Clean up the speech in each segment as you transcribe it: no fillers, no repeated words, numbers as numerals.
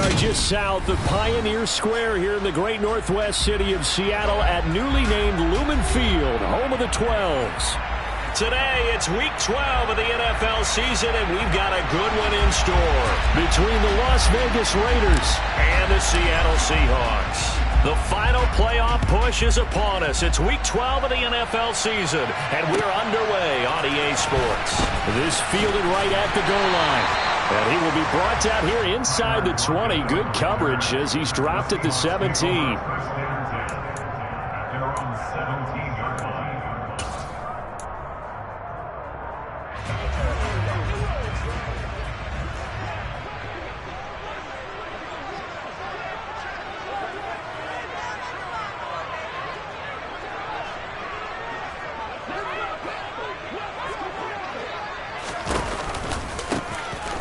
are just south of Pioneer Square here in the great northwest city of Seattle at newly named Lumen Field, home of the 12s. Today, it's Week 12 of the NFL season, and we've got a good one in store between the Las Vegas Raiders and the Seattle Seahawks. The final playoff push is upon us. It's Week 12 of the NFL season, and we're underway on EA Sports. This fielded right at the goal line. And he will be brought down here inside the 20. Good coverage as he's dropped at the 17.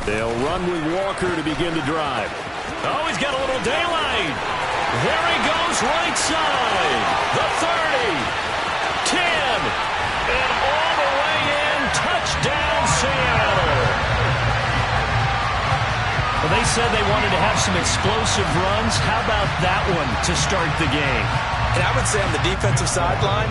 They'll run with Walker to begin the drive. Oh, he's got a little daylight. There he goes right side. The 30. 10. And all the way in. Touchdown, Seattle. Well, they said they wanted to have some explosive runs. How about that one to start the game? And I would say on the defensive sideline,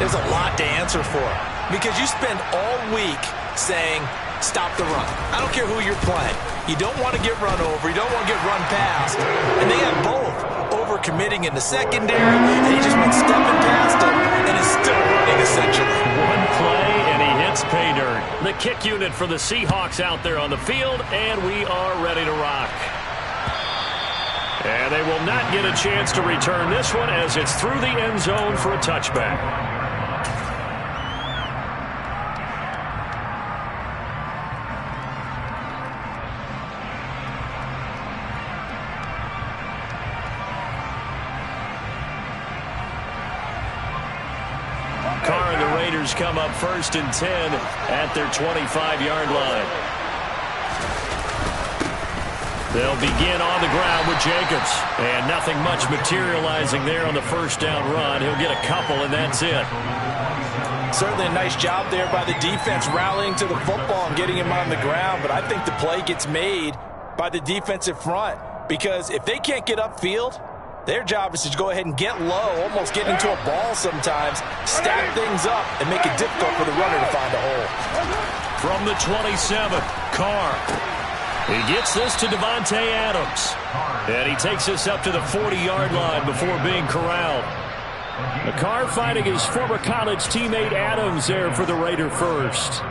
there's a lot to answer for. Because you spend all week saying, stop the run. I don't care who you're playing. You don't want to get run over. You don't want to get run past. And they have both over-committing in the secondary, and he just went stepping past them and is still running, essentially. One play, and he hits pay dirt. The kick unit for the Seahawks out there on the field, and we are ready to rock. And they will not get a chance to return this one as it's through the end zone for a touchback. Come up 1st and 10 at their 25-yard line. They'll begin on the ground with Jacobs. And nothing much materializing there on the first down run. He'll get a couple, and that's it. Certainly a nice job there by the defense rallying to the football and getting him on the ground. But I think the play gets made by the defensive front. Because if they can't get upfield, their job is to go ahead and get low, almost get into a ball sometimes, stack things up, and make it difficult for the runner to find a hole. From the 27, Carr. He gets this to Devontae Adams. And he takes this up to the 40-yard line before being corralled. Carr fighting his former college teammate Adams there for the Raider first.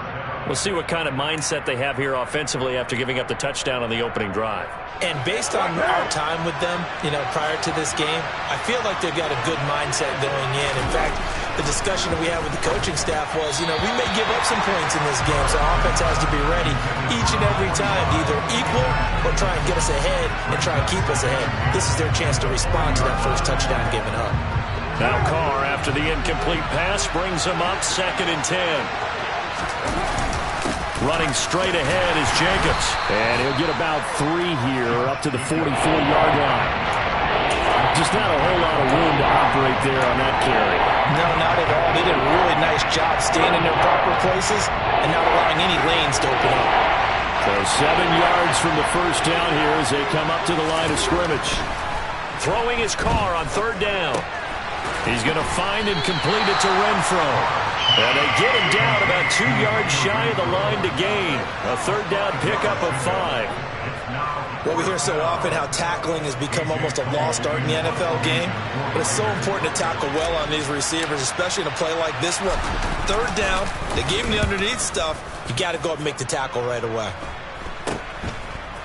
We'll see what kind of mindset they have here offensively after giving up the touchdown on the opening drive. And based on our time with them, prior to this game, I feel like they've got a good mindset going in. In fact, the discussion that we had with the coaching staff was, we may give up some points in this game, so our offense has to be ready each and every time to either equal or try and get us ahead and try and keep us ahead. This is their chance to respond to that first touchdown given up. Now Carr, after the incomplete pass, brings him up 2nd and 10. Running straight ahead is Jacobs. And he'll get about 3 here up to the 44-yard line. Just not a whole lot of room to operate there on that carry. No, not at all. They did a really nice job staying in their proper places and not allowing any lanes to open up. So 7 yards from the first down here as they come up to the line of scrimmage. Throwing his Carr on 3rd down. He's going to find and complete it to Renfro. And they get him down about 2 yards shy of the line to gain. A 3rd down pickup of 5. Well, we hear so often how tackling has become almost a lost art in the NFL game. But it's so important to tackle well on these receivers, especially in a play like this one. 3rd down, they gave him the underneath stuff. You got to go up and make the tackle right away.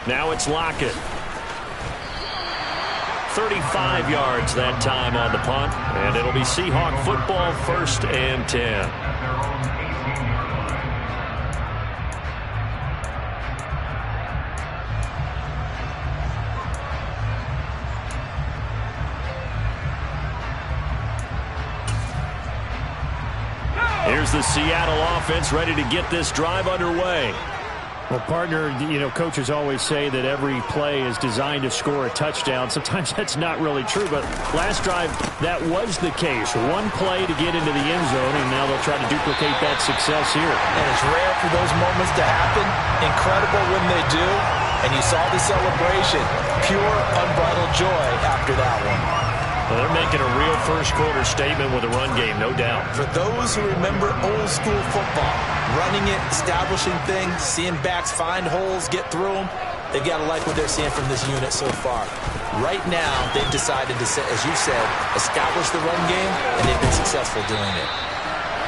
Now it's Lockett. 35 yards that time on the punt, and it'll be Seahawk football 1st and 10. Here's the Seattle offense ready to get this drive underway. Well, partner, coaches always say that every play is designed to score a touchdown. Sometimes that's not really true, but last drive, that was the case. One play to get into the end zone, and now they'll try to duplicate that success here. And it's rare for those moments to happen. Incredible when they do. And you saw the celebration. Pure, unbridled joy after that one. Well, they're making a real first-quarter statement with a run game, no doubt. For those who remember old-school football, running it, establishing things, seeing backs find holes, get through them, they've got to like what they're seeing from this unit so far. Right now, they've decided to, as you said, establish the run game, and they've been successful doing it.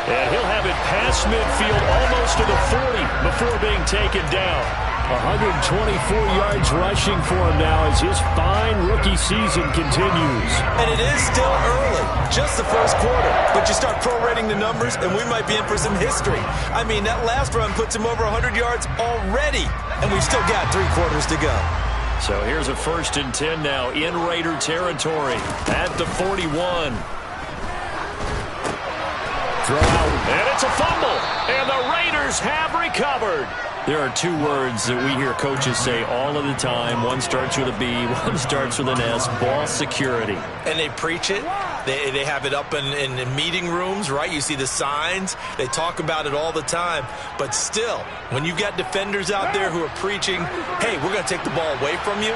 And he'll have it past midfield almost to the 40 before being taken down. 124 yards rushing for him now as his fine rookie season continues. And it is still early, just the first quarter. But you start prorating the numbers, and we might be in for some history. I mean, that last run puts him over 100 yards already, and we've still got 3 quarters to go. So here's a 1st and 10 now in Raider territory at the 41. Throw out, and it's a fumble, and the Raiders have recovered. There are 2 words that we hear coaches say all of the time. One starts with a B, one starts with an S, ball security. And they preach it. They have it up in meeting rooms, right? You see the signs. They talk about it all the time. But still, when you've got defenders out there who are preaching, hey, we're going to take the ball away from you,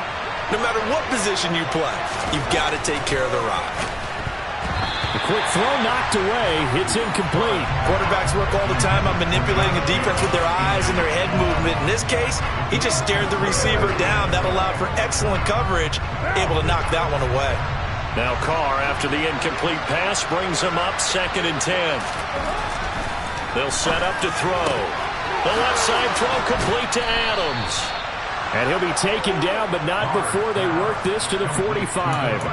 no matter what position you play, you've got to take care of the rock. A quick throw knocked away. It's incomplete. Quarterbacks work all the time on manipulating a defense with their eyes and their head movement. In this case, he just stared the receiver down. That allowed for excellent coverage, able to knock that one away. Now Carr, after the incomplete pass, brings him up 2nd and 10. They'll set up to throw. The left side throw complete to Adams. And he'll be taken down, but not before they work this to the 45.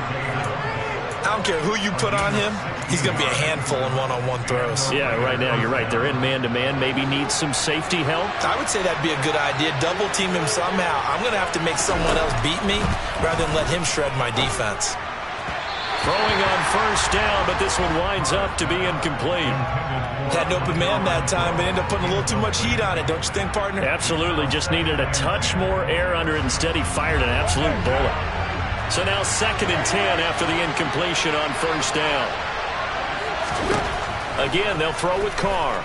I don't care who you put on him, he's going to be a handful in one-on-one throws. Yeah, right now, you're right. They're in man-to-man. Maybe need some safety help. I would say that'd be a good idea. Double-team him somehow. I'm going to have to make someone else beat me rather than let him shred my defense. Throwing on 1st down, but this one winds up to be incomplete. Had an open man that time, but ended up putting a little too much heat on it, don't you think, partner? Absolutely. Just needed a touch more air under it. Instead, he fired an absolute bullet. So now 2nd and 10 after the incompletion on 1st down. Again, they'll throw with Carr.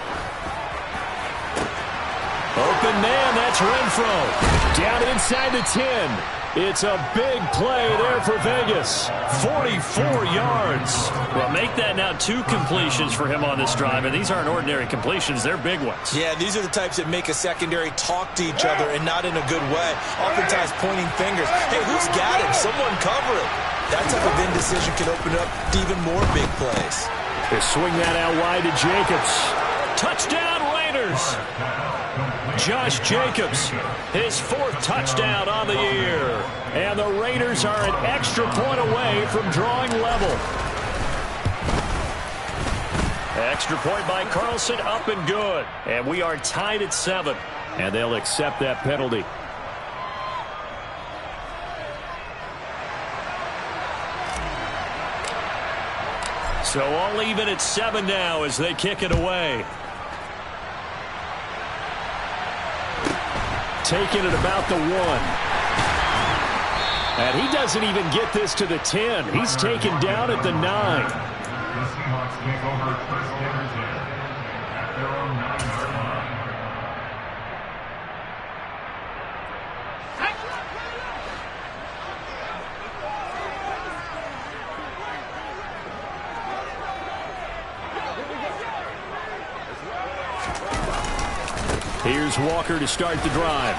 Open man, that's Renfro. Down inside the 10. It's a big play there for Vegas. 44 yards. Well, make that now 2 completions for him on this drive, and these aren't ordinary completions. They're big ones. Yeah, these are the types that make a secondary talk to each other and not in a good way. Oftentimes pointing fingers. Hey, who's got him? Someone cover it. That type of indecision can open up to even more big plays. They swing that out wide to Jacobs. Touchdown, Raiders. Josh Jacobs, his 4th touchdown on the year. And the Raiders are an extra point away from drawing level. Extra point by Carlson, up and good. And we are tied at 7. And they'll accept that penalty. So all even at 7 now as they kick it away. Taking it about the 1. And he doesn't even get this to the 10. He's taken down at the 9. Here's Walker to start the drive.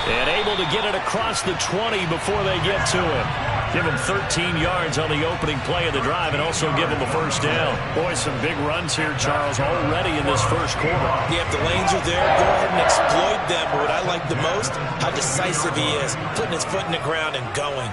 And able to get it across the 20 before they get to him. Give him 13 yards on the opening play of the drive and also give him a 1st down. Boy, some big runs here, Charles, already in this 1st quarter. Yeah, if the lanes are there, go ahead and exploit them. But what I like the most, how decisive he is, putting his foot in the ground and going.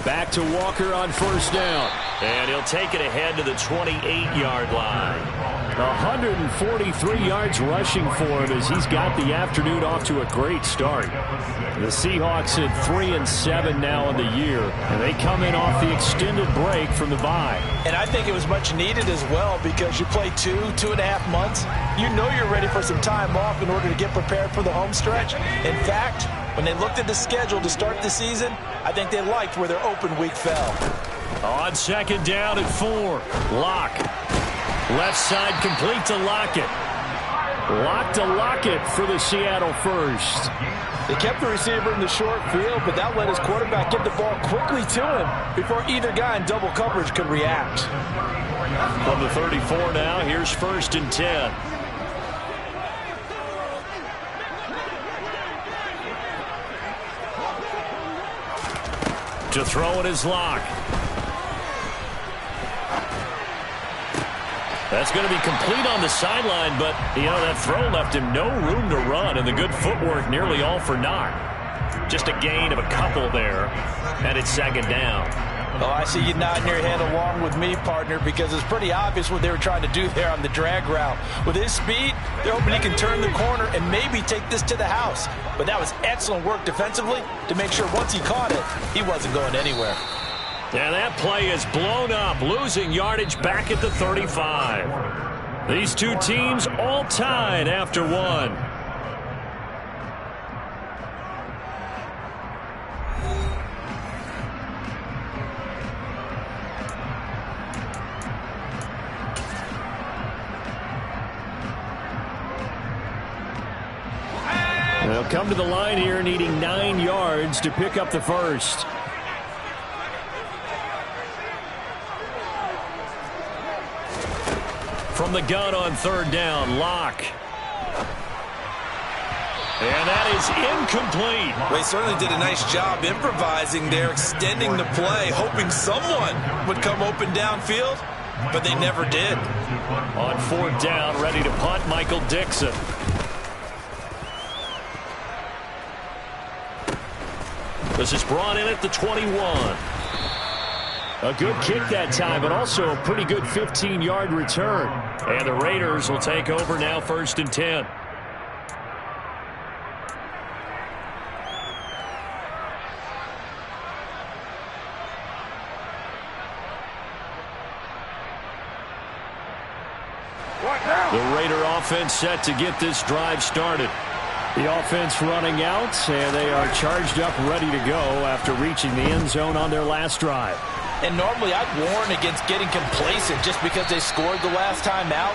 Back to Walker on 1st down. And he'll take it ahead to the 28-yard line. 143 yards rushing for him as he's got the afternoon off to a great start. The Seahawks at 3-7 now in the year, and they come in off the extended break from the bye. And I think it was much needed as well because you play 2.5 months. You know you're ready for some time off in order to get prepared for the home stretch. In fact, When they looked at the schedule to start the season, I think they liked where their open week fell. On second down and 4. Lock. Left side complete to Lockett. Lock to Lockett for the Seattle first. They kept the receiver in the short field, but that let his quarterback get the ball quickly to him before either guy in double coverage could react. From the 34 now, here's 1st and 10. To throw it is Lock. That's going to be complete on the sideline, but, that throw left him no room to run, and the good footwork nearly all for naught. Just a gain of a couple there, and it's second down. Oh, I see you nodding your head along with me, partner, because it's pretty obvious what they were trying to do there on the drag route. With his speed, they're hoping he can turn the corner and maybe take this to the house. But that was excellent work defensively to make sure once he caught it, he wasn't going anywhere. And that play is blown up, losing yardage back at the 35. These two teams all tied after one. They'll come to the line here needing 9 yards to pick up the first. From the gun on 3rd down, Lock. And that is incomplete. Well, he certainly did a nice job improvising there, extending the play, hoping someone would come open downfield, but they never did. On 4th down, ready to punt, Michael Dixon. This is brought in at the 21. A good kick that time, but also a pretty good 15-yard return. And the Raiders will take over now, 1st and 10. The Raider offense set to get this drive started. The offense running out, and they are charged up, ready to go after reaching the end zone on their last drive. And normally I'd warn against getting complacent just because they scored the last time out.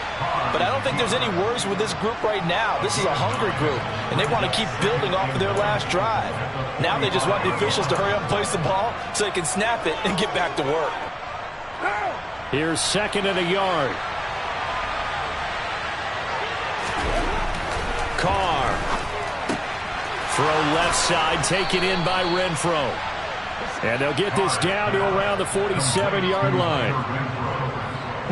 But I don't think there's any worries with this group right now. This is a hungry group, and they want to keep building off of their last drive. Now they just want the officials to hurry up and place the ball so they can snap it and get back to work. Here's 2nd and a yard. Carr. Throw left side, taken in by Renfro. And they'll get this down to around the 47-yard line.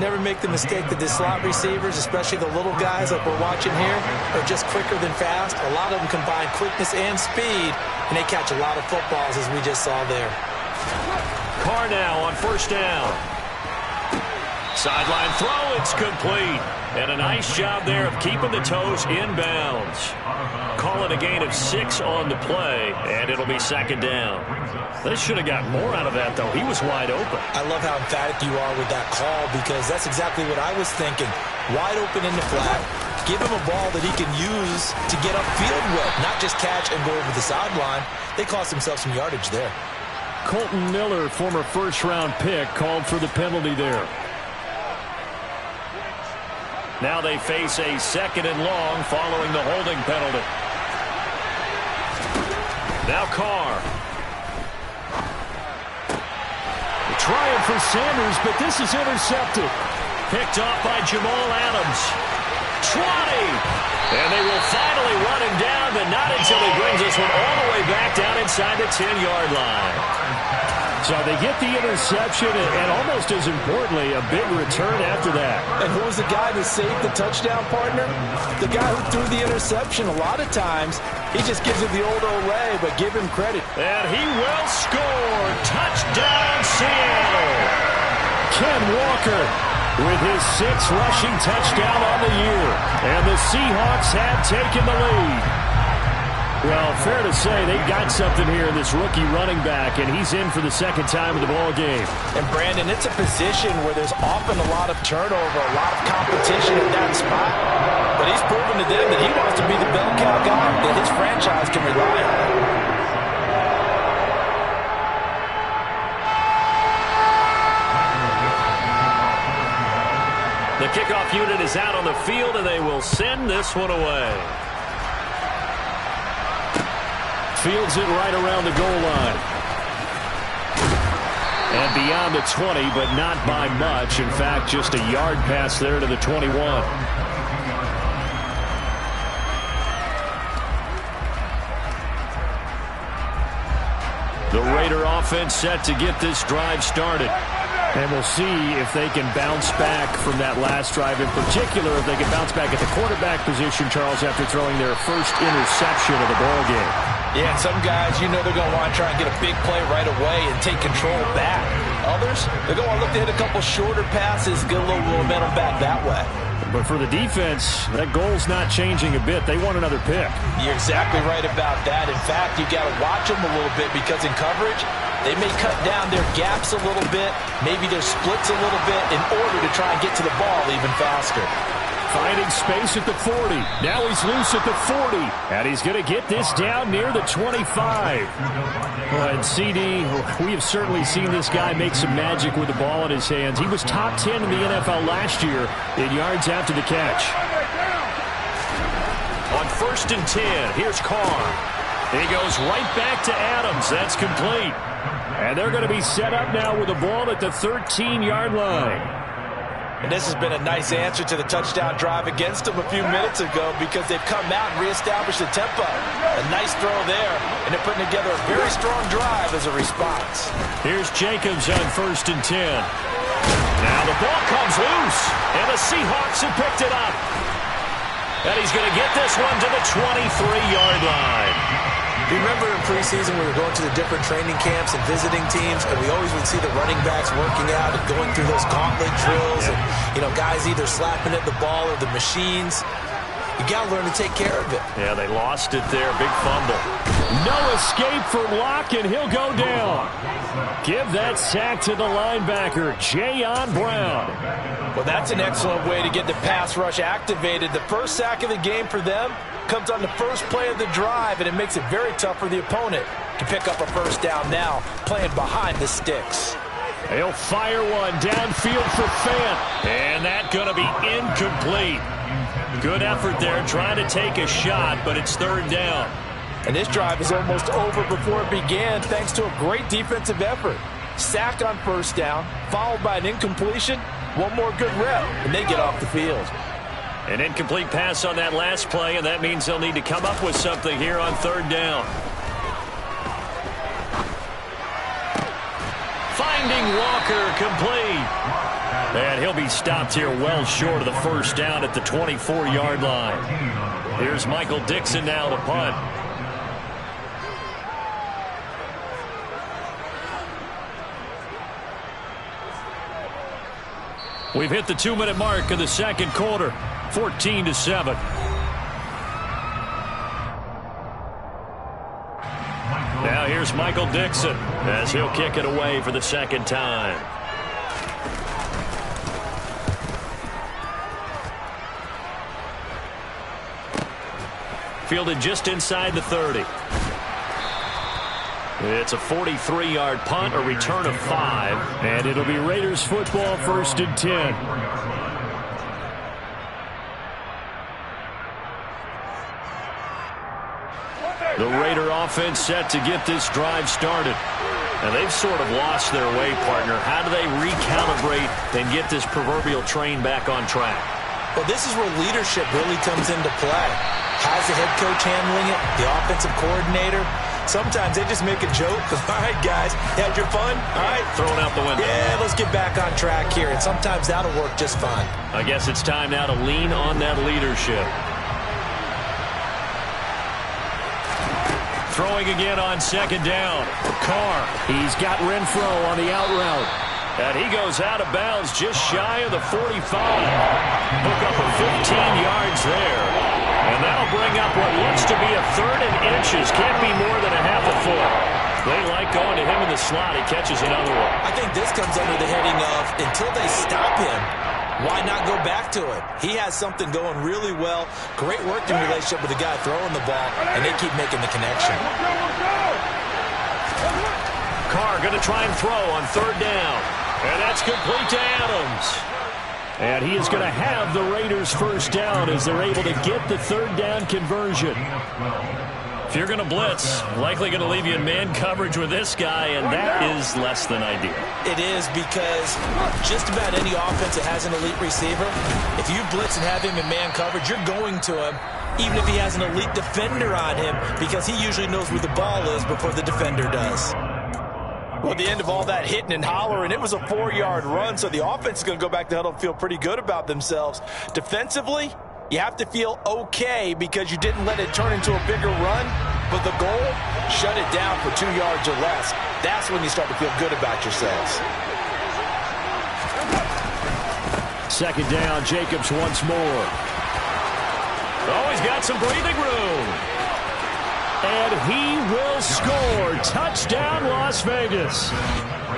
Never make the mistake that the slot receivers, especially the little guys like we're watching here, are just quicker than fast. A lot of them combine quickness and speed, and they catch a lot of footballs, as we just saw there. Carr now on 1st down. Sideline throw, it's complete. And a nice job there of keeping the toes inbounds. Call it a gain of 6 on the play, and it'll be 2nd down. They should have got more out of that, though. He was wide open. I love how emphatic you are with that call, because that's exactly what I was thinking. Wide open in the flat. Give him a ball that he can use to get upfield with, not just catch and go over the sideline. They cost themselves some yardage there. Colton Miller, former first-round pick, called for the penalty there. Now they face a 2nd and long following the holding penalty. Now Carr. Trying for Sanders, but this is intercepted. Picked off by Jamal Adams. 20. And they will finally run him down, but not until he brings this one all the way back down inside the 10-yard line. So they get the interception, and almost as importantly, a big return after that. And who was the guy that saved the touchdown, partner? The guy who threw the interception. A lot of times, he just gives it the old Olay, but give him credit. And he will score. Touchdown, Seattle. Ken Walker with his 6th rushing touchdown on the year. And the Seahawks have taken the lead. Well, fair to say they got something here in this rookie running back, and he's in for the 2nd time in the ball game. And, Brandon, it's a position where there's often a lot of turnover, a lot of competition at that spot. But he's proven to them that he wants to be the bell cow guy that his franchise can rely on. kickoff unit is out on the field, and they will send this one away. Fields it right around the goal line. And beyond the 20, but not by much. In fact, just a yard pass there to the 21. The Raider offense set to get this drive started. And we'll see if they can bounce back from that last drive. In particular, if they can bounce back at the quarterback position, Charles, after throwing their first interception of the ballgame. Yeah, and some guys, you know they're going to want to try and get a big play right away and take control back. Others, they're going to look to hit a couple shorter passes, get a little momentum back that way. But for the defense, that goal's not changing a bit. They want another pick. You're exactly right about that. In fact, you got to watch them a little bit because in coverage, they may cut down their gaps a little bit, maybe their splits a little bit in order to try and get to the ball even faster. Finding space at the 40. Now he's loose at the 40. And he's going to get this down near the 25. Well, and CD, we have certainly seen this guy make some magic with the ball in his hands. He was top 10 in the NFL last year in yards after the catch. On 1st and 10, here's Carr. He goes right back to Adams. That's complete. And they're going to be set up now with the ball at the 13-yard line. And this has been a nice answer to the touchdown drive against them a few minutes ago because they've come out and reestablished the tempo. A nice throw there, and they're putting together a very strong drive as a response. Here's Jacobs on 1st and 10. Now the ball comes loose, and the Seahawks have picked it up. And he's going to get this one to the 23-yard line. You remember in preseason we were going to the different training camps and visiting teams, and we always would see the running backs working out and going through those gauntlet drills, and guys either slapping at the ball or the machines. You got to learn to take care of it. Yeah, they lost it there. Big fumble. No escape for Locke, and he'll go down. Give that sack to the linebacker, Jayon Brown. Well, that's an excellent way to get the pass rush activated. The first sack of the game for them comes on the first play of the drive, and it makes it very tough for the opponent to pick up a first down now, playing behind the sticks. He'll fire one downfield for Fant, and that's going to be incomplete. Good effort there, trying to take a shot, but it's 3rd down. And this drive is almost over before it began, thanks to a great defensive effort. Sack on 1st down, followed by an incompletion. One more good rep, and they get off the field. An incomplete pass on that last play, and that means they'll need to come up with something here on 3rd down. Finding Walker, complete. And he'll be stopped here well short of the 1st down at the 24-yard line. Here's Michael Dixon now to punt. We've hit the 2-minute mark of the 2nd quarter, 14-7. Now here's Michael Dixon as he'll kick it away for the 2nd time. Fielded just inside the 30. It's a 43-yard punt, a return of 5, and it'll be Raiders football, 1st and 10. The Raider offense set to get this drive started. And they've sort of lost their way, partner. How do they recalibrate and get this proverbial train back on track? Well, this is where leadership really comes into play. How's the head coach handling it? The offensive coordinator? Sometimes they just make a joke. All right, guys, had your fun? All right. Thrown out the window. Yeah, let's get back on track here. And sometimes that'll work just fine. I guess it's time now to lean on that leadership. Throwing again on 2nd down. Carr. He's got Renfro on the out route. And he goes out of bounds just shy of the 45. Hook up for 15 yards there. And that'll bring up what looks to be a 3rd and inches. Can't be more than a half a foot. They like going to him in the slot. He catches another one. I think this comes under the heading of until they stop him, why not go back to it? He has something going really well. Great working relationship with the guy throwing the ball, and they keep making the connection. Carr going to try and throw on 3rd down. And that's complete to Adams. And he is going to have the Raiders first down as they're able to get the third down conversion. If you're going to blitz, likely going to leave you in man coverage with this guy, and that is less than ideal. It is, because just about any offense that has an elite receiver, if you blitz and have him in man coverage, you're going to him, even if he has an elite defender on him, because he usually knows where the ball is before the defender does. Well, at the end of all that hitting and hollering, it was a 4-yard run, so the offense is going to go back to huddle and feel pretty good about themselves. Defensively, you have to feel okay because you didn't let it turn into a bigger run, but the goal, shut it down for 2 yards or less. That's when you start to feel good about yourselves. Second down, Jacobs once more. Oh, he's got some breathing room. And he will score. Touchdown, Las Vegas.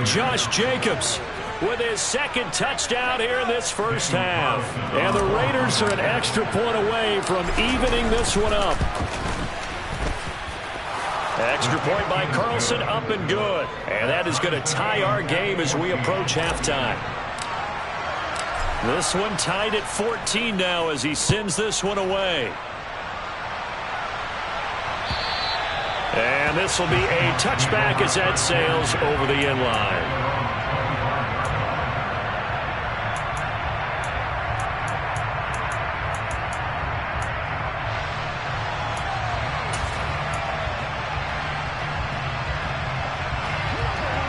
Josh Jacobs with his second touchdown here in this first half. And the Raiders are an extra point away from evening this one up. Extra point by Carlson, up and good. And that is going to tie our game as we approach halftime. This one tied at 14 now as he sends this one away. And this will be a touchback as that sails over the end line.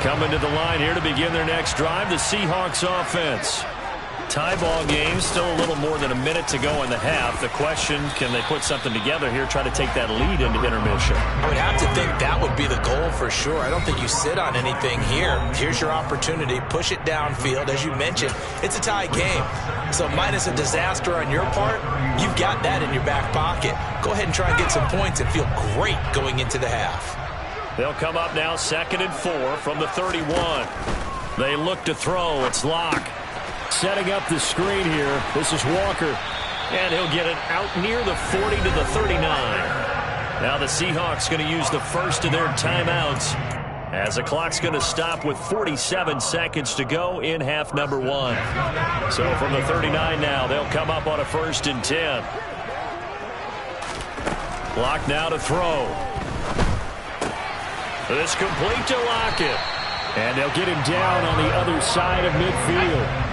Coming to the line here to begin their next drive, the Seahawks offense. Tie ball game, still a little more than a minute to go in the half. The question, can they put something together here, try to take that lead into intermission? I would have to think that would be the goal for sure. I don't think you sit on anything here. Here's your opportunity. Push it downfield. As you mentioned, it's a tie game. So minus a disaster on your part, you've got that in your back pocket. Go ahead and try and get some points and feel great going into the half. They'll come up now 2nd and 4 from the 31. They look to throw. It's Locke. Setting up the screen here. This is Walker. And he'll get it out near the 40 to the 39. Now the Seahawks going to use the first of their timeouts as the clock's going to stop with 47 seconds to go in half number 1. So from the 39 now, they'll come up on a 1st and 10. Locke now to throw. This complete to Lockett. And they'll get him down on the other side of midfield.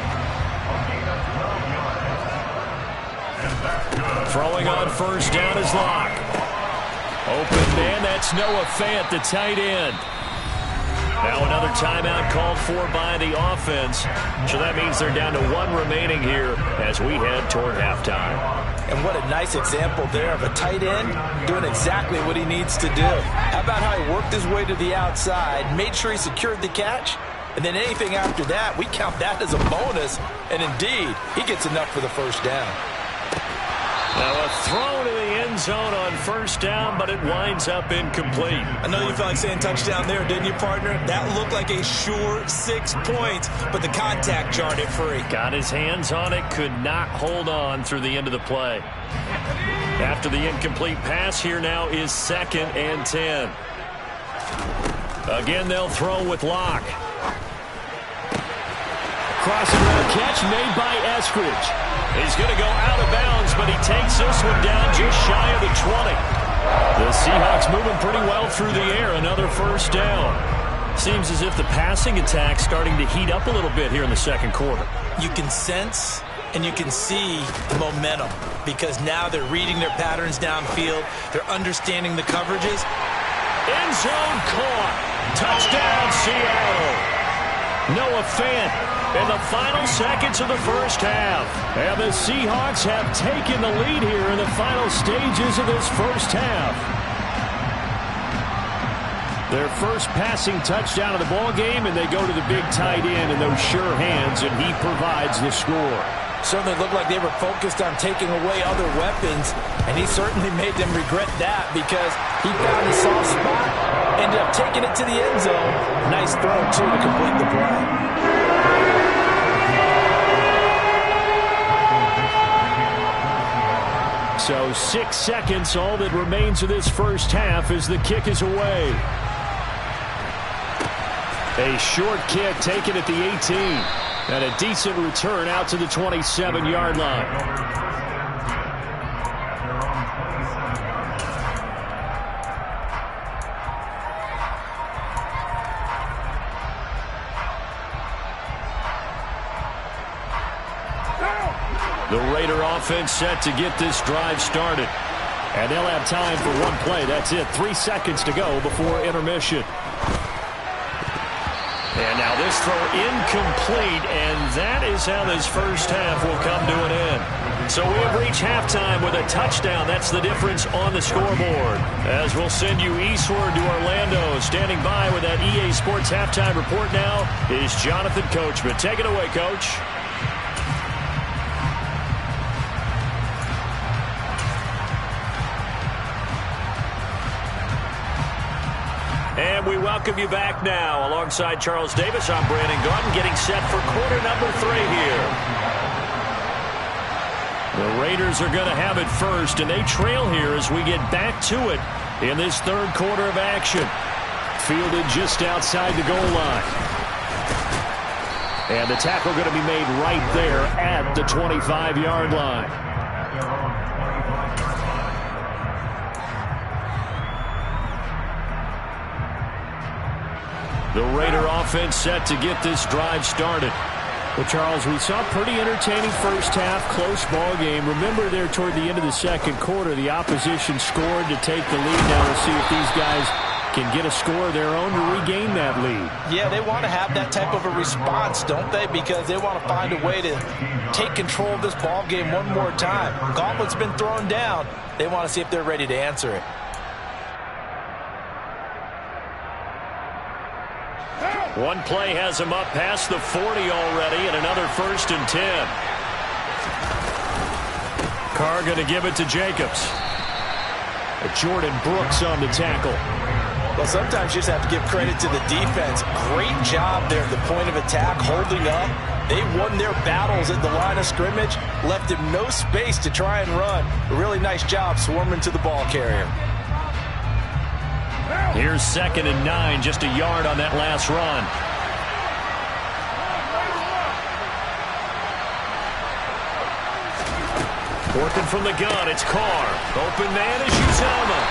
Throwing on first down is Locke. Open man, that's Noah Fant, the tight end. Now another timeout called for by the offense. So that means they're down to 1 remaining here as we head toward halftime. And what a nice example there of a tight end doing exactly what he needs to do. How about how he worked his way to the outside, made sure he secured the catch, and then anything after that, we count that as a bonus. And indeed, he gets enough for the first down. Now a throw to the end zone on first down, but it winds up incomplete. I know you felt like saying touchdown there, didn't you, partner? That looked like a sure 6 points, but the contact jarred it free. Got his hands on it, could not hold on through the end of the play. After the incomplete pass, here now is 2nd and 10. Again, they'll throw with Locke. Crossing route catch made by Eskridge. He's going to go out of bounds, but he takes this one down just shy of the 20. The Seahawks moving pretty well through the air. Another first down. Seems as if the passing attack's starting to heat up a little bit here in the second quarter. You can sense and you can see the momentum because now they're reading their patterns downfield. They're understanding the coverages. End zone caught. Touchdown, Seattle. Noah Fant in the final seconds of the first half. And the Seahawks have taken the lead here in the final stages of this first half. Their first passing touchdown of the ball game, and they go to the big tight end in those sure hands, and he provides the score. Certainly looked like they were focused on taking away other weapons, and he certainly made them regret that because he found a soft spot, ended up taking it to the end zone. Nice throw, too, to complete the play. So 6 seconds, all that remains of this first half as the kick is away. A short kick taken at the 18. And a decent return out to the 27-yard line. The Raider offense set to get this drive started. And they'll have time for one play. That's it. 3 seconds to go before intermission. And now this throw incomplete, and that is how this first half will come to an end. So we have reached halftime with a touchdown. That's the difference on the scoreboard. As we'll send you eastward to Orlando. Standing by with that EA Sports halftime report now is Jonathan Coachman. Take it away, Coach. And we welcome you back now. Alongside Charles Davis, I'm Brandon Gaudin, getting set for quarter number 3 here. The Raiders are going to have it first, and they trail here as we get back to it in this third quarter of action. Fielded just outside the goal line. And the tackle going to be made right there at the 25-yard line. The Raider offense set to get this drive started. Well, Charles, we saw a pretty entertaining first half, close ball game. Remember there toward the end of the second quarter, the opposition scored to take the lead. Now we'll see if these guys can get a score of their own to regain that lead. Yeah, they want to have that type of a response, don't they? Because they want to find a way to take control of this ball game one more time. Gauntlet's been thrown down. They want to see if they're ready to answer it. One play has him up past the 40 already, and another 1st and 10. Carr going to give it to Jacobs. Jordan Brooks on the tackle. Well, sometimes you just have to give credit to the defense. Great job there at the point of attack, holding up. They won their battles at the line of scrimmage, left him no space to try and run. A really nice job swarming to the ball carrier. Here's 2nd and 9, just a yard on that last run. Working from the gun, it's Carr. Open man is Uzama.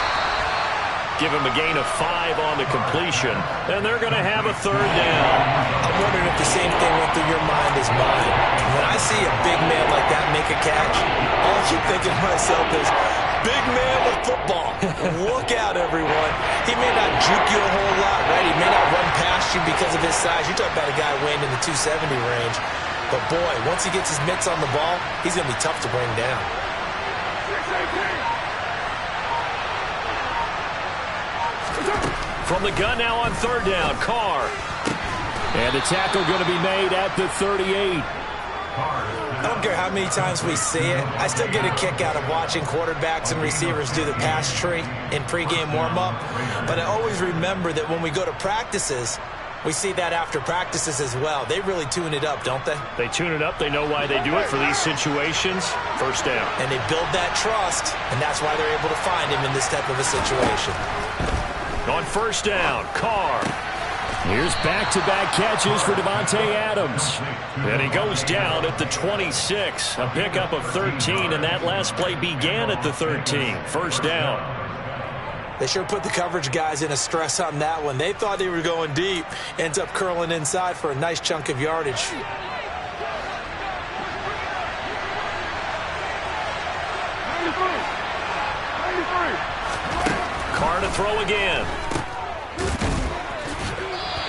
Give him a gain of 5 on the completion, and they're going to have a 3rd down. I'm wondering if the same thing went through your mind as mine. When I see a big man like that make a catch, all I keep thinking to myself is, big man with football. Look out, everyone. He may not juke you a whole lot, right? He may not run past you because of his size. You're talking about a guy weighing in the 270 range. But, boy, once he gets his mitts on the ball, he's going to be tough to bring down. From the gun now on 3rd down, Carr. And the tackle going to be made at the 38. I don't care how many times we see it. I still get a kick out of watching quarterbacks and receivers do the pass tree in pregame warm-up. But I always remember that when we go to practices, we see that after practices as well. They really tune it up, don't they? They tune it up. They know why they do it for these situations. 1st down. And they build that trust, and that's why they're able to find him in this type of a situation. On 1st down, Carr. Here's back-to-back catches for Devontae Adams. And he goes down at the 26. A pickup of 13, and that last play began at the 13. 1st down. They sure put the coverage guys in a stress on that one. They thought they were going deep. Ends up curling inside for a nice chunk of yardage. Carr to throw again.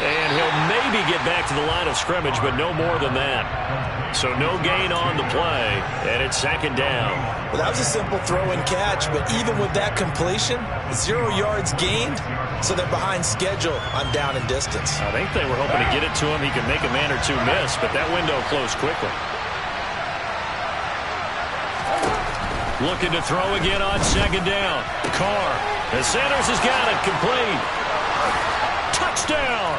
And he'll maybe get back to the line of scrimmage, but no more than that. So no gain on the play, and it's 2nd down. Well, that was a simple throw and catch, but even with that completion, 0 yards gained, so they're behind schedule on down and distance. I think they were hoping to get it to him. He could make a man or two miss, but that window closed quickly. Looking to throw again on 2nd down. Carr. And Sanders has got it complete. Touchdown!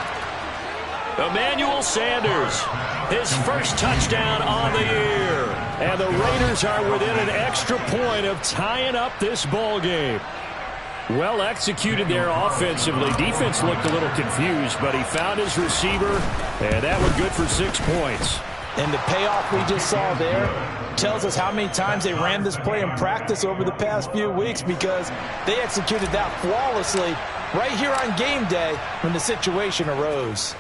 Emmanuel Sanders, his first touchdown on the year. And the Raiders are within an extra point of tying up this ball game. Well executed there offensively. Defense looked a little confused, but he found his receiver, and that was good for 6 points. And the payoff we just saw there tells us how many times they ran this play in practice over the past few weeks, because they executed that flawlessly right here on game day when the situation arose.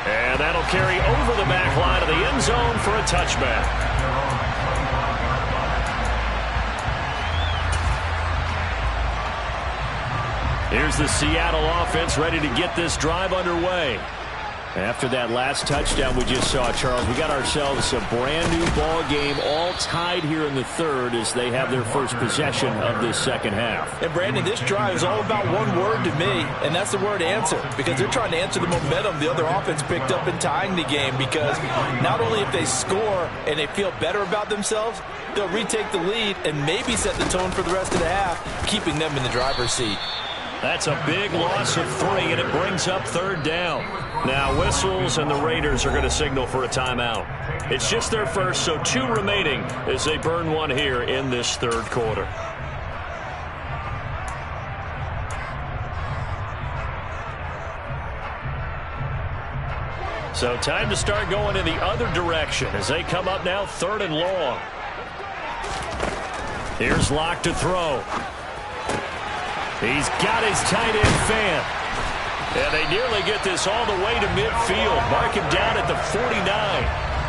And that'll carry over the back line of the end zone for a touchback. Here's the Seattle offense ready to get this drive underway. After that last touchdown we just saw, Charles, we got ourselves a brand new ball game, all tied here in the third as they have their first possession of this second half. And Brandon, this drive is all about one word to me, and that's the word answer, because they're trying to answer the momentum the other offense picked up in tying the game, because not only if they score and they feel better about themselves, they'll retake the lead and maybe set the tone for the rest of the half, keeping them in the driver's seat. That's a big loss of 3, and it brings up third down. Now whistles, and the Raiders are going to signal for a timeout. It's just their first, so 2 remaining as they burn one here in this third quarter. So time to start going in the other direction as they come up now 3rd and long. Here's Locke to throw. He's got his tight end fan. And they nearly get this all the way to midfield. Mark him down at the 49.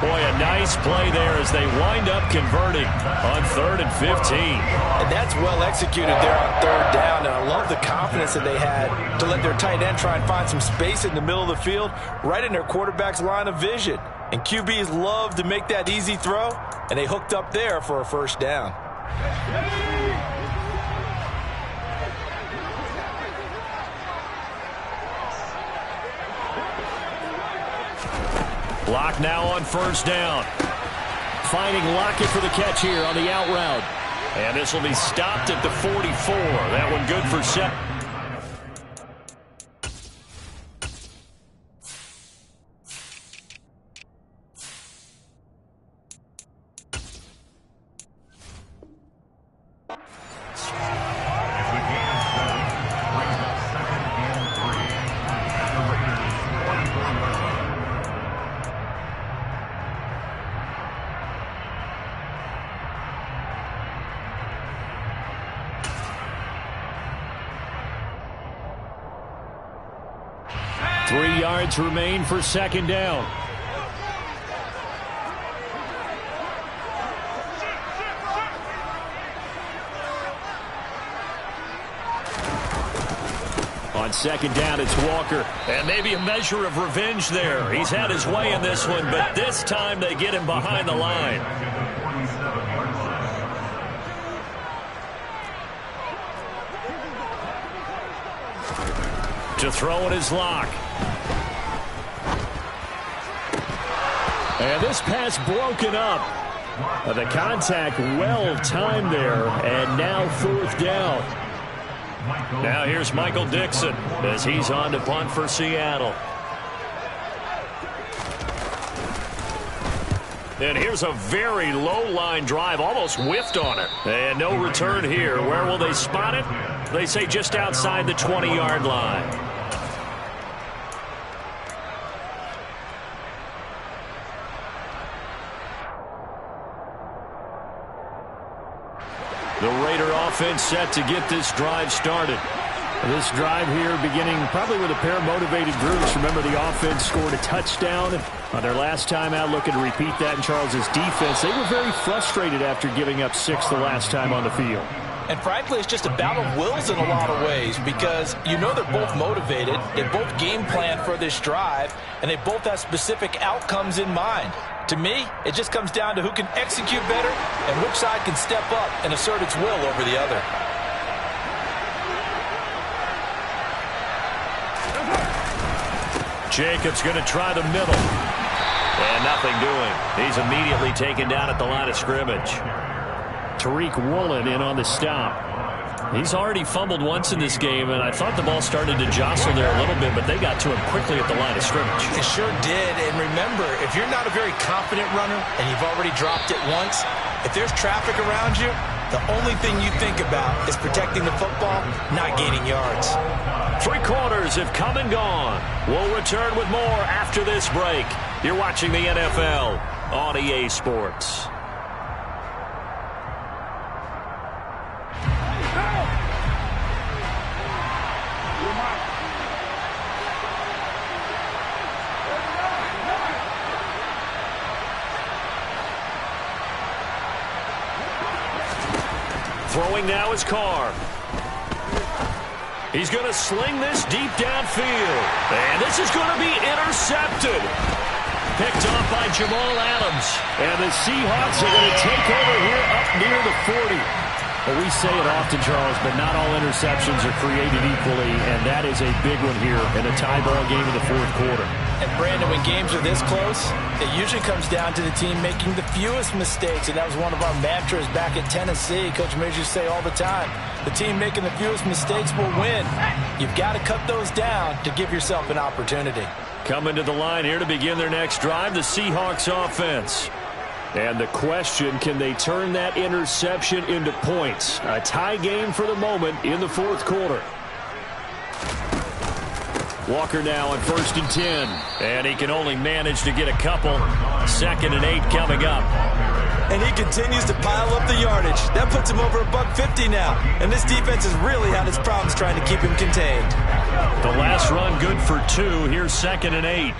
Boy, a nice play there as they wind up converting on 3rd and 15. And that's well executed there on 3rd down. And I love the confidence that they had to let their tight end try and find some space in the middle of the field, right in their quarterback's line of vision. And QBs love to make that easy throw, and they hooked up there for a first down. Locke now on first down. Finding Lockett for the catch here on the out route. And this will be stopped at the 44. That one good for 7. Remain for second down. On second down, it's Walker. And maybe a measure of revenge there. He's had his way in this one, but this time they get him behind the line. To throw it is Locke. And this pass broken up. The contact well timed there, and now 4th down. Now here's Michael Dixon as he's on to punt for Seattle. And here's a very low line drive, almost whiffed on it. And no return here. Where will they spot it? They say just outside the 20-yard line. The Raider offense set to get this drive started. This drive here beginning probably with a pair of motivated groups. Remember, the offense scored a touchdown on their last time out, looking to repeat that in Charles's defense. They were very frustrated after giving up 6 the last time on the field. And frankly, it's just a battle of wills in a lot of ways, because you know they're both motivated, they both game plan for this drive, and they both have specific outcomes in mind. To me, it just comes down to who can execute better and which side can step up and assert its will over the other. Jacobs going to try the middle. And nothing doing. He's immediately taken down at the line of scrimmage. Tariq Woolen in on the stop. He's already fumbled once in this game, and I thought the ball started to jostle there a little bit, but they got to him quickly at the line of scrimmage. It sure did, and remember, if you're not a very confident runner and you've already dropped it once, if there's traffic around you, the only thing you think about is protecting the football, not gaining yards. 3 quarters have come and gone. We'll return with more after this break. You're watching the NFL on EA Sports. Throwing now is Carr. He's going to sling this deep downfield. And this is going to be intercepted. Picked off by Jamal Adams. And the Seahawks are going to take over here up near the 40. Well, we say it often, Charles, but not all interceptions are created equally, and that is a big one here in a tie ball game in the fourth quarter. And, Brandon, when games are this close, it usually comes down to the team making the fewest mistakes, and that was one of our mantras back at Tennessee. Coach Major used to say all the time, the team making the fewest mistakes will win. You've got to cut those down to give yourself an opportunity. Coming to the line here to begin their next drive, the Seahawks offense. And the question, can they turn that interception into points? A tie game for the moment in the fourth quarter. Walker now on 1st and 10. And he can only manage to get a couple. 2nd and 8 coming up. And he continues to pile up the yardage. That puts him over $150 now. And this defense has really had its problems trying to keep him contained. The last run good for 2. Here's 2nd and 8.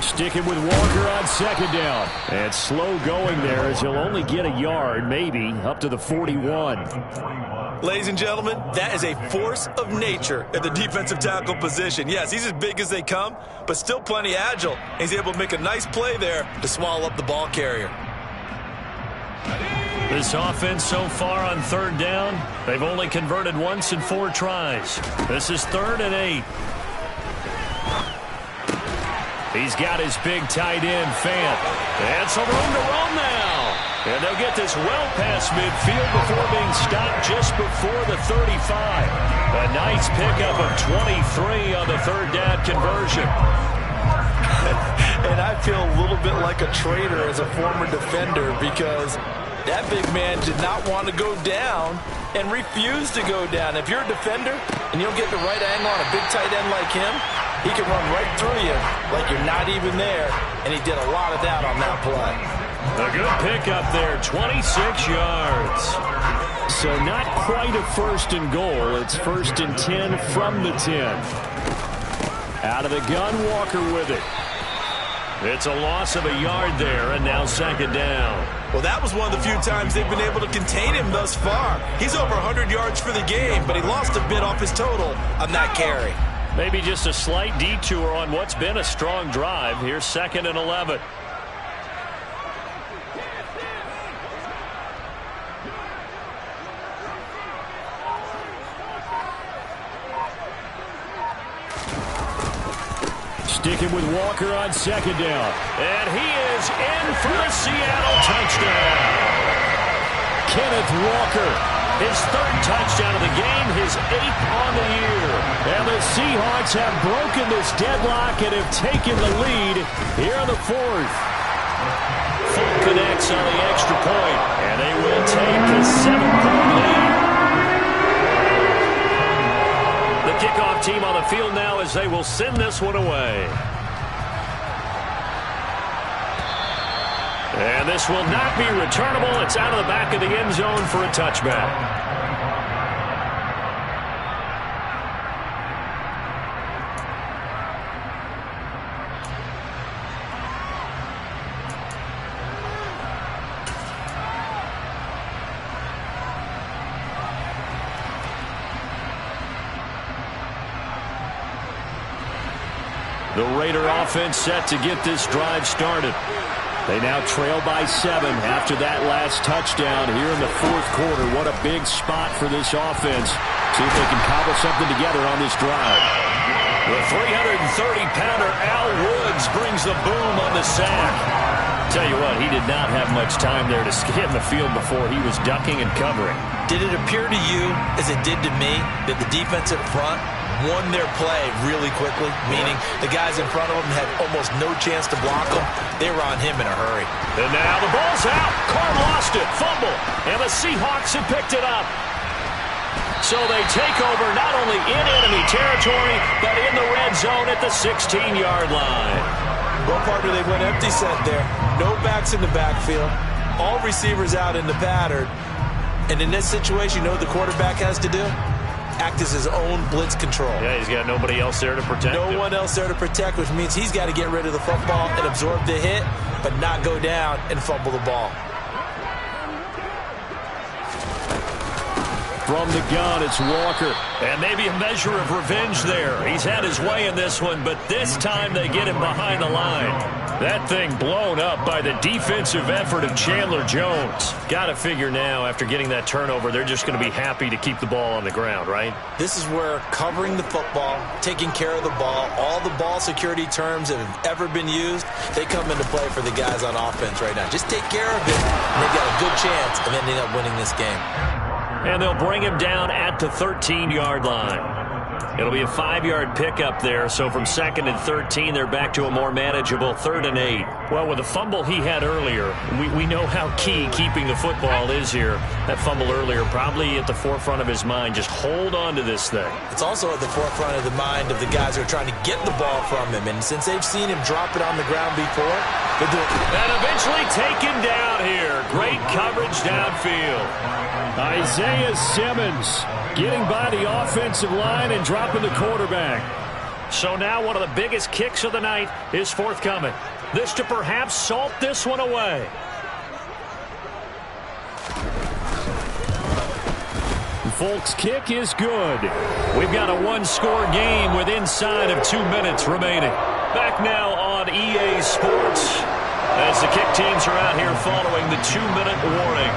Sticking with Walker on 2nd down. And slow going there as he'll only get a yard, maybe, up to the 41. Ladies and gentlemen, that is a force of nature at the defensive tackle position. Yes, he's as big as they come, but still plenty agile. He's able to make a nice play there to swallow up the ball carrier. This offense so far on 3rd down, they've only converted once in 4 tries. This is 3rd and 8. He's got his big tight end, Fant. And some room to run now. And they'll get this well past midfield before being stopped just before the 35. A nice pickup of 23 on the 3rd down conversion. And I feel a little bit like a traitor as a former defender because that big man did not want to go down and refused to go down. If you're a defender and you'll get the right angle on a big tight end like him, he can run right through you like you're not even there, and he did a lot of that on that play. A good pickup there, 26 yards. So not quite a 1st and goal. It's 1st and 10 from the 10. Out of the gun, Walker with it. It's a loss of a yard there, and now 2nd down. Well, that was one of the few times they've been able to contain him thus far. He's over 100 yards for the game, but he lost a bit off his total on that carry. Maybe just a slight detour on what's been a strong drive. Here's 2nd and 11. Sticking with Walker on 2nd down. And he is in for a Seattle touchdown. Kenneth Walker. His 3rd touchdown of the game, his 8th on the year. And the Seahawks have broken this deadlock and have taken the lead here in the 4th. Full connects on the extra point, and they will take a 7-point lead. The kickoff team on the field now as they will send this one away. And this will not be returnable. It's out of the back of the end zone for a touchback. The Raider offense set to get this drive started. They now trail by 7 after that last touchdown here in the fourth quarter. What a big spot for this offense. See if they can cobble something together on this drive. The 330-pounder Al Woods brings the boom on the sack. Tell you what, he did not have much time there to scan the field before he was ducking and covering. Did it appear to you, as it did to me, that the defensive front won their play really quickly? Meaning the guys in front of him had almost no chance to block him. They were on him in a hurry. And now the ball's out. Carr lost it. Fumble. And the Seahawks have picked it up. So they take over not only in enemy territory, but in the red zone at the 16-yard line. Well, partner, they went empty set there. No backs in the backfield. All receivers out in the pattern. And in this situation, you know what the quarterback has to do? Act as his own blitz control. Yeah, he's got nobody else there to protect him. No one else there to protect, which means he's got to get rid of the football and absorb the hit, but not go down and fumble the ball. From the gun, it's Walker. And maybe a measure of revenge there. He's had his way in this one, but this time they get him behind the line. That thing blown up by the defensive effort of Chandler Jones. Got to figure now, after getting that turnover, they're just going to be happy to keep the ball on the ground, right? This is where covering the football, taking care of the ball, all the ball security terms that have ever been used, they come into play for the guys on offense right now. Just take care of it, and they've got a good chance of ending up winning this game. And they'll bring him down at the 13-yard line. It'll be a 5-yard pickup there, so from 2nd and 13, they're back to a more manageable 3rd and 8. Well, with the fumble he had earlier, we know how key keeping the football is here. That fumble earlier probably at the forefront of his mind. Just hold on to this thing. It's also at the forefront of the mind of the guys who are trying to get the ball from him. And since they've seen him drop it on the ground before, they'll do it. And eventually taken down here. Great coverage downfield. Isaiah Simmons getting by the offensive line and dropping the quarterback. So now one of the biggest kicks of the night is forthcoming. This to perhaps salt this one away. Folks' kick is good. We've got a one-score game with inside of 2 minutes remaining. Back now on EA Sports as the kick teams are out here following the 2-minute warning.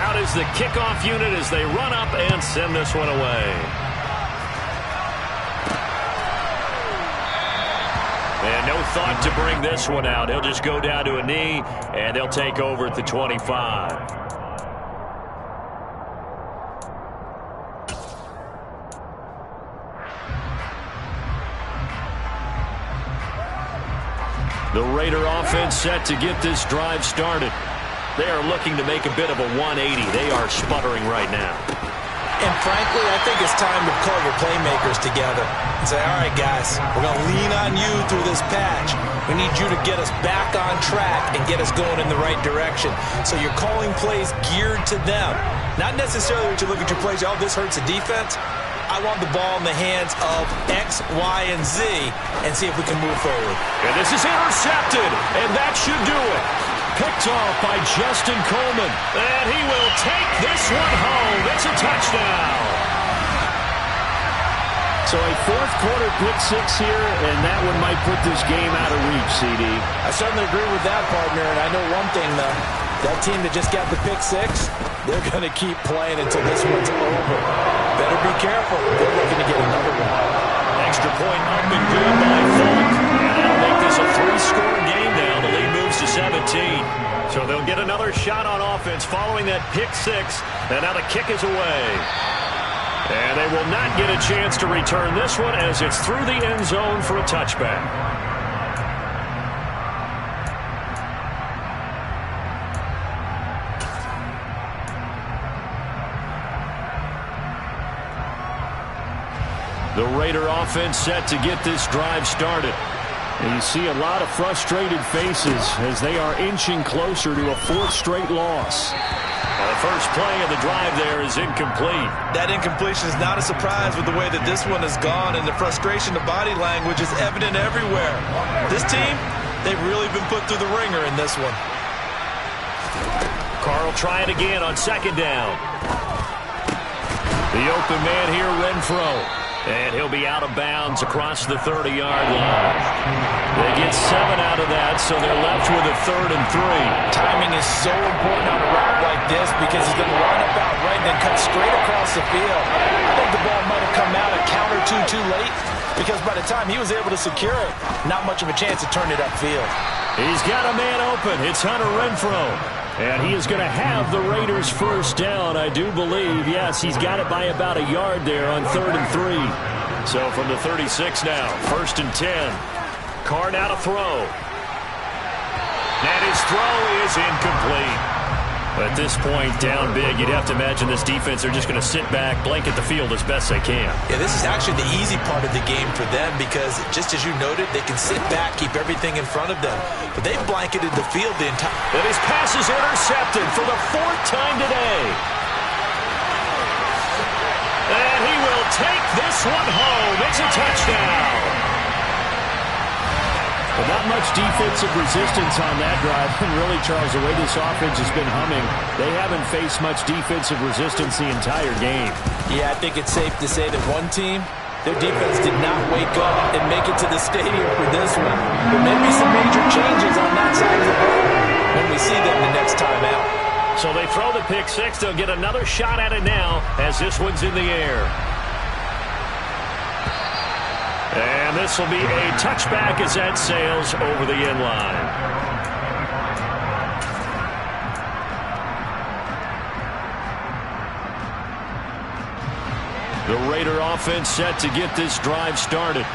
Out is the kickoff unit as they run up and send this one away. And no thought to bring this one out. He'll just go down to a knee, and they'll take over at the 25. The Raider offense set to get this drive started. They are looking to make a bit of a 180. They are sputtering right now. And frankly, I think it's time to call your playmakers together and say, all right, guys, we're going to lean on you through this patch. We need you to get us back on track and get us going in the right direction. So you're calling plays geared to them. Not necessarily that you look at your plays, oh, this hurts the defense. I want the ball in the hands of X, Y, and Z and see if we can move forward. And this is intercepted, and that should do it. Picked off by Justin Coleman. And he will take this one home. It's a touchdown. So a fourth-quarter pick-6 here, and that one might put this game out of reach, CD. I certainly agree with that, partner, and I know one thing, though. That team that just got the pick-6, they're going to keep playing until this one's over. Better be careful. They're looking to get another one. Extra point up and good by Fulton. And that'll make this a 3-score game now. The lead moves to 17. So they'll get another shot on offense following that pick-6. And now the kick is away. And they will not get a chance to return this one as it's through the end zone for a touchback. The Raider offense set to get this drive started. And you see a lot of frustrated faces as they are inching closer to a 4th straight loss. Well, the first play of the drive there is incomplete. That incompletion is not a surprise with the way that this one has gone, and the frustration, the body language is evident everywhere. This team, they've really been put through the ringer in this one. Carr will try it again on 2nd down. The open man here, Renfro. And he'll be out of bounds across the 30-yard line. They get 7 out of that, so they're left with a 3rd and 3. Timing is so important on a route like this because he's going to line up out right and then cut straight across the field. I think the ball might have come out a count or two too late, because by the time he was able to secure it, not much of a chance to turn it upfield. He's got a man open. It's Hunter Renfrow. And he is going to have the Raiders first down, I do believe. Yes, he's got it by about a yard there on 3rd and 3. So from the 36 now, 1st and 10. Carr now to throw. And his throw is incomplete. At this point, down big, you'd have to imagine this defense, they're just going to sit back, blanket the field as best they can. Yeah, this is actually the easy part of the game for them because, just as you noted, they can sit back, keep everything in front of them. But they've blanketed the field the entire... And his pass is intercepted for the 4th time today. And he will take this one home. It's a touchdown. But not much defensive resistance on that drive. And really, Charles, the way this offense has been humming, they haven't faced much defensive resistance the entire game. Yeah, I think it's safe to say that one team, their defense did not wake up and make it to the stadium for this one. There may be some major changes on that side of the ball when we see them the next time out. So they throw the pick six. They'll get another shot at it now as this one's in the air. And this will be a touchback as that sails over the end line. The Raider offense set to get this drive started.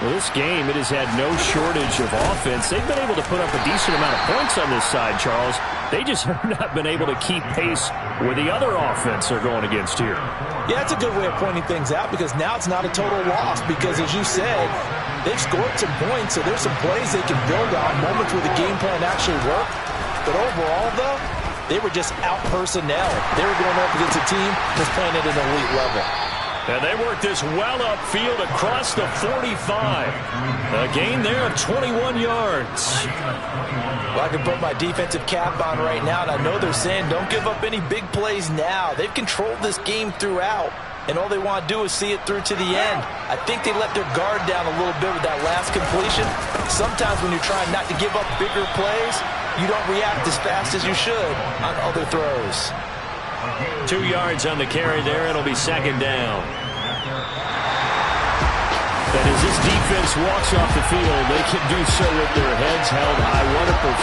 Well, this game, it has had no shortage of offense. They've been able to put up a decent amount of points on this side, Charles. They just have not been able to keep pace with the other offense they're going against here. Yeah, that's a good way of pointing things out because now it's not a total loss because, as you said, they've scored some points, so there's some plays they can build on, moments where the game plan actually worked. But overall, though, they were just out-personnel. They were going up against a team that's playing at an elite level. And they work this well upfield across the 45. A gain there of 21 yards. Well, I can put my defensive cap on right now, and I know they're saying don't give up any big plays now. They've controlled this game throughout, and all they want to do is see it through to the end. I think they let their guard down a little bit with that last completion. Sometimes when you're trying not to give up bigger plays, you don't react as fast as you should on other throws. 2 yards on the carry there. It'll be 2nd down. And as this defense walks off the field, they can do so with their heads held high. What a